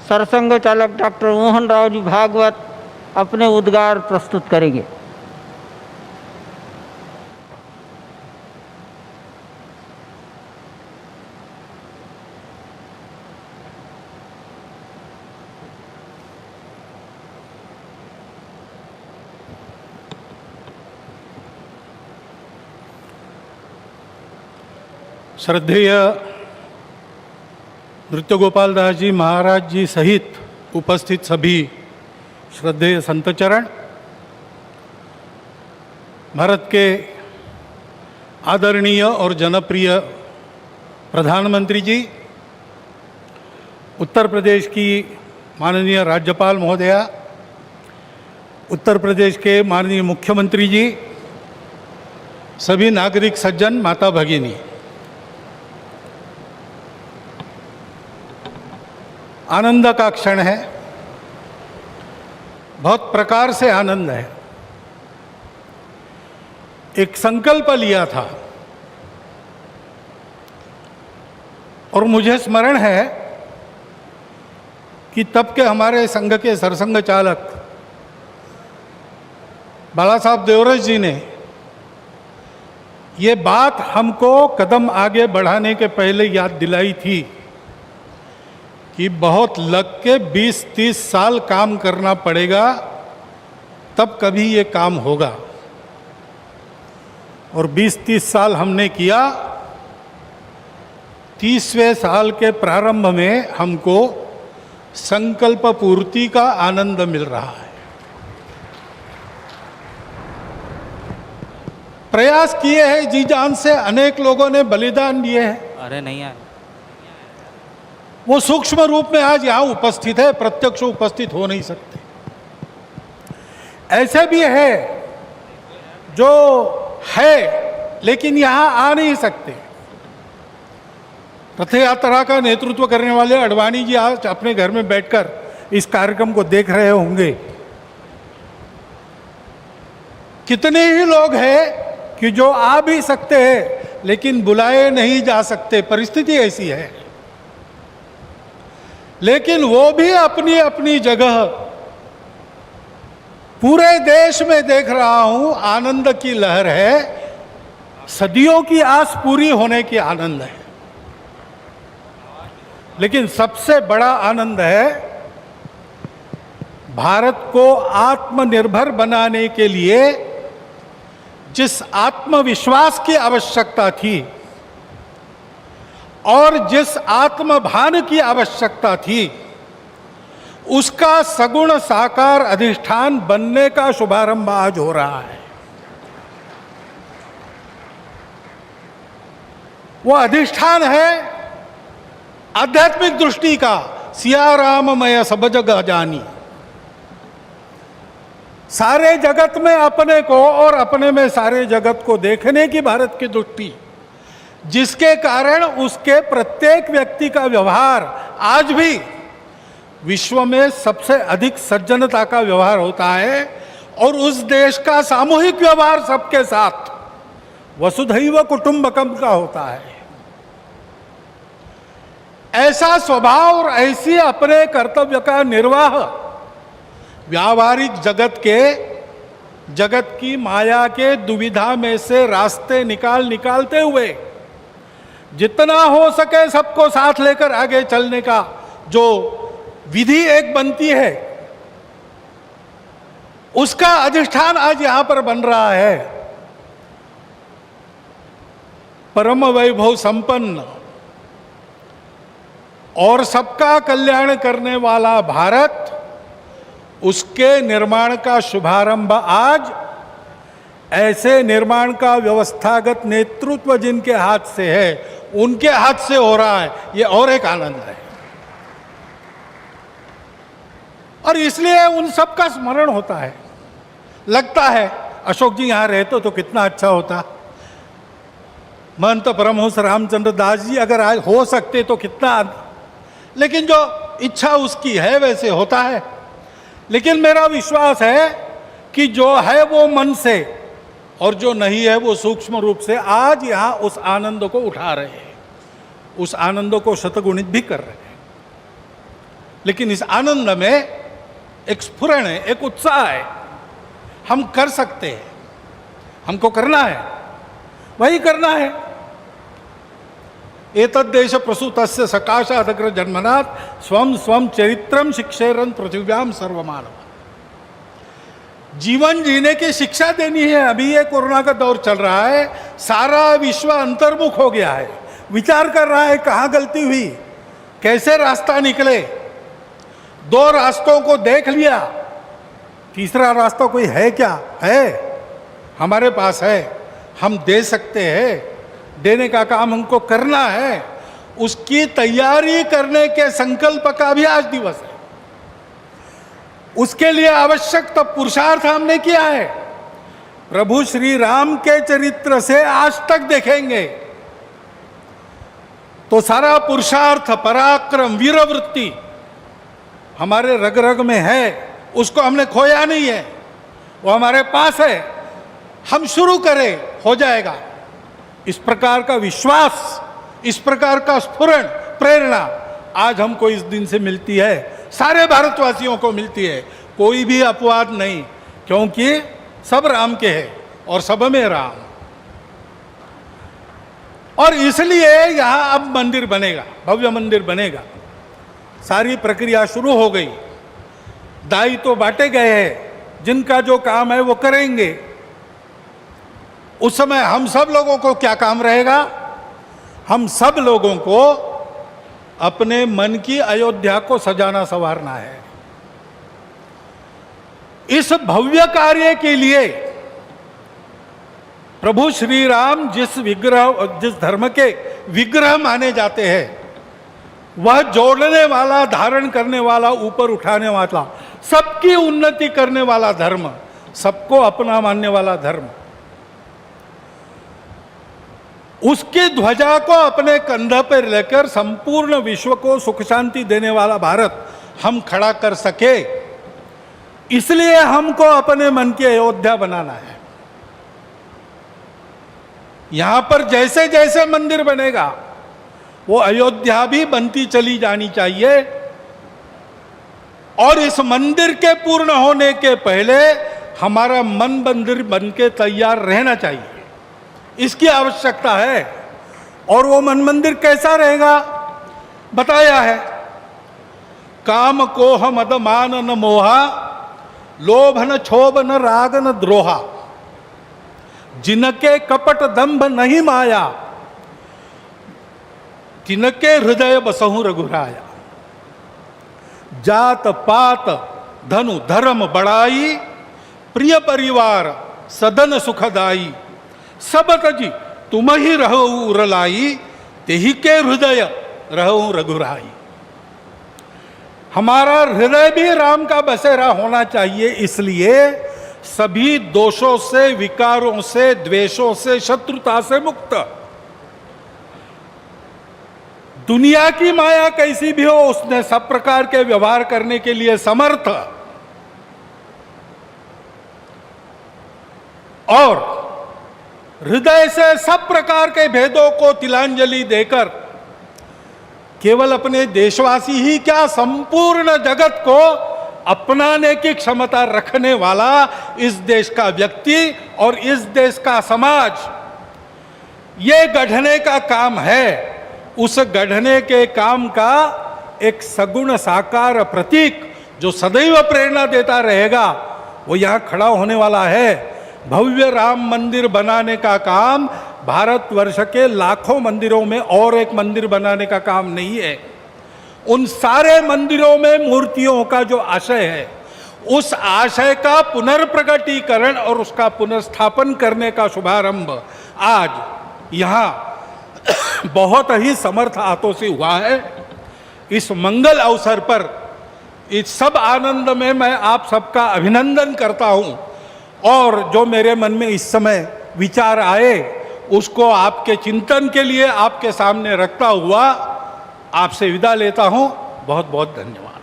सरसंघ चालक डॉक्टर मोहन राव जी भागवत अपने उद्गार प्रस्तुत करेंगे। श्रद्धेय नृत्य गोपाल दास जी महाराज जी सहित उपस्थित सभी श्रद्धेय संतचरण, भारत के आदरणीय और जनप्रिय प्रधानमंत्री जी, उत्तर प्रदेश की माननीय राज्यपाल महोदया, उत्तर प्रदेश के माननीय मुख्यमंत्री जी, सभी नागरिक सज्जन, माता भगिनी, आनंद का क्षण है। बहुत प्रकार से आनंद है। एक संकल्प लिया था और मुझे स्मरण है कि तब के हमारे संघ के सरसंघ चालक बाला साहब देवरस जी ने ये बात हमको कदम आगे बढ़ाने के पहले याद दिलाई थी कि बहुत लग के 20-30 साल काम करना पड़ेगा, तब कभी ये काम होगा। और 20-30 साल हमने किया। 30वें साल के प्रारंभ में हमको संकल्प पूर्ति का आनंद मिल रहा है। प्रयास किए हैं जी जान से, अनेक लोगों ने बलिदान दिए हैं। अरे नहीं यार, वो सूक्ष्म रूप में आज यहाँ उपस्थित है, प्रत्यक्ष उपस्थित हो नहीं सकते। ऐसे भी है जो है लेकिन यहाँ आ नहीं सकते। रथ यात्रा का नेतृत्व करने वाले अडवाणी जी आज अपने घर में बैठकर इस कार्यक्रम को देख रहे होंगे। कितने ही लोग हैं कि जो आ भी सकते हैं लेकिन बुलाए नहीं जा सकते, परिस्थिति ऐसी है। लेकिन वो भी अपनी अपनी जगह, पूरे देश में देख रहा हूं आनंद की लहर है। सदियों की आस पूरी होने की आनंद है। लेकिन सबसे बड़ा आनंद है भारत को आत्मनिर्भर बनाने के लिए जिस आत्मविश्वास की आवश्यकता थी और जिस आत्मभान की आवश्यकता थी, उसका सगुण साकार अधिष्ठान बनने का शुभारंभ आज हो रहा है। वो अधिष्ठान है आध्यात्मिक दृष्टि का। सिया राममय सब जगह जानी। सारे जगत में अपने को और अपने में सारे जगत को देखने की भारत की दृष्टि, जिसके कारण उसके प्रत्येक व्यक्ति का व्यवहार आज भी विश्व में सबसे अधिक सज्जनता का व्यवहार होता है। और उस देश का सामूहिक व्यवहार सबके साथ वसुधैव कुटुंबकम का होता है। ऐसा स्वभाव और ऐसी अपने कर्तव्य का निर्वाह व्यावहारिक जगत की माया के दुविधा में से रास्ते निकालते हुए जितना हो सके सबको साथ लेकर आगे चलने का जो विधि एक बनती है, उसका अधिष्ठान आज यहां पर बन रहा है। परम वैभव संपन्न और सबका कल्याण करने वाला भारत, उसके निर्माण का शुभारंभ आज ऐसे निर्माण का व्यवस्थागत नेतृत्व जिनके हाथ से है, उनके हाथ से हो रहा है। ये और एक आनंद है। और इसलिए उन सब का स्मरण होता है। लगता है अशोक जी यहां रहते तो कितना अच्छा होता, महंत परमहंस रामचंद्र दास जी अगर आज हो सकते तो कितना। लेकिन जो इच्छा उसकी है वैसे होता है। लेकिन मेरा विश्वास है कि जो है वो मन से और जो नहीं है वो सूक्ष्म रूप से आज यहाँ उस आनंद को उठा रहे हैं, उस आनंद को शतगुणित भी कर रहे हैं। लेकिन इस आनंद में एक स्फुरण है, एक उत्साह है। हम कर सकते हैं, हमको करना है, वही करना है। एतद्देश प्रसूतस्य सकाशादग्र जन्मनात् स्वम स्वम चरित्रम शिक्षेरन पृथिव्याम सर्वमानव। जीवन जीने की शिक्षा देनी है। अभी ये कोरोना का दौर चल रहा है, सारा विश्व अंतर्मुख हो गया है, विचार कर रहा है कहाँ गलती हुई, कैसे रास्ता निकले। दो रास्तों को देख लिया, तीसरा रास्ता कोई है क्या? है, हमारे पास है, हम दे सकते हैं। देने का काम हमको करना है। उसकी तैयारी करने के संकल्प का भी आज दिवस है। उसके लिए आवश्यक तो पुरुषार्थ हमने किया है। प्रभु श्री राम के चरित्र से आज तक देखेंगे तो सारा पुरुषार्थ, पराक्रम, वीरवृत्ति हमारे रग रग में है। उसको हमने खोया नहीं है, वो हमारे पास है। हम शुरू करें, हो जाएगा। इस प्रकार का विश्वास, इस प्रकार का स्फुरण, प्रेरणा आज हमको इस दिन से मिलती है, सारे भारतवासियों को मिलती है। कोई भी अपवाद नहीं, क्योंकि सब राम के हैं और सब में राम। और इसलिए यहां अब मंदिर बनेगा, भव्य मंदिर बनेगा। सारी प्रक्रिया शुरू हो गई, दायित्व तो बांटे गए हैं, जिनका जो काम है वो करेंगे। उस समय हम सब लोगों को क्या काम रहेगा? हम सब लोगों को अपने मन की अयोध्या को सजाना संवारना है। इस भव्य कार्य के लिए प्रभु श्री राम जिस धर्म के विग्रह माने जाते हैं, वह जोड़ने वाला, धारण करने वाला, ऊपर उठाने वाला, सबकी उन्नति करने वाला धर्म, सबको अपना मानने वाला धर्म, उसकी ध्वजा को अपने कंधे पर लेकर संपूर्ण विश्व को सुख शांति देने वाला भारत हम खड़ा कर सके, इसलिए हमको अपने मन की अयोध्या बनाना है। यहां पर जैसे जैसे मंदिर बनेगा वो अयोध्या भी बनती चली जानी चाहिए। और इस मंदिर के पूर्ण होने के पहले हमारा मन मंदिर बन के तैयार रहना चाहिए, इसकी आवश्यकता है। और वो मन मंदिर कैसा रहेगा बताया है। काम कोह मद मान न मोहा, लोभ न क्षोभ न राग न द्रोहा, जिनके कपट दंभ नहीं माया, तिनके हृदय बसहु रघुराया। जात पात धनु धर्म बड़ाई, प्रिय परिवार सदन सुखदाई, सब तजी तुम ही रहो उरलाई, तेहि के हृदय रहो रघुराई। हमारा हृदय भी राम का बसेरा होना चाहिए। इसलिए सभी दोषों से, विकारों से, द्वेषों से, शत्रुता से मुक्त। दुनिया की माया कैसी भी हो, उसने सब प्रकार के व्यवहार करने के लिए समर्थ। और हृदय से सब प्रकार के भेदों को तिलांजलि देकर केवल अपने देशवासी ही क्या, संपूर्ण जगत को अपनाने की क्षमता रखने वाला इस देश का व्यक्ति और इस देश का समाज, ये गढ़ने का काम है। उस गढ़ने के काम का एक सगुण साकार प्रतीक जो सदैव प्रेरणा देता रहेगा, वो यहाँ खड़ा होने वाला है। भव्य राम मंदिर बनाने का काम भारतवर्ष के लाखों मंदिरों में और एक मंदिर बनाने का काम नहीं है। उन सारे मंदिरों में मूर्तियों का जो आशय है, उस आशय का पुनर्प्रगटीकरण और उसका पुनर्स्थापन करने का शुभारंभ आज यहाँ बहुत ही समर्थ हाथों से हुआ है। इस मंगल अवसर पर, इस सब आनंद में मैं आप सबका अभिनंदन करता हूं। और जो मेरे मन में इस समय विचार आए, उसको आपके चिंतन के लिए आपके सामने रखता हुआ आपसे विदा लेता हूं। बहुत बहुत धन्यवाद।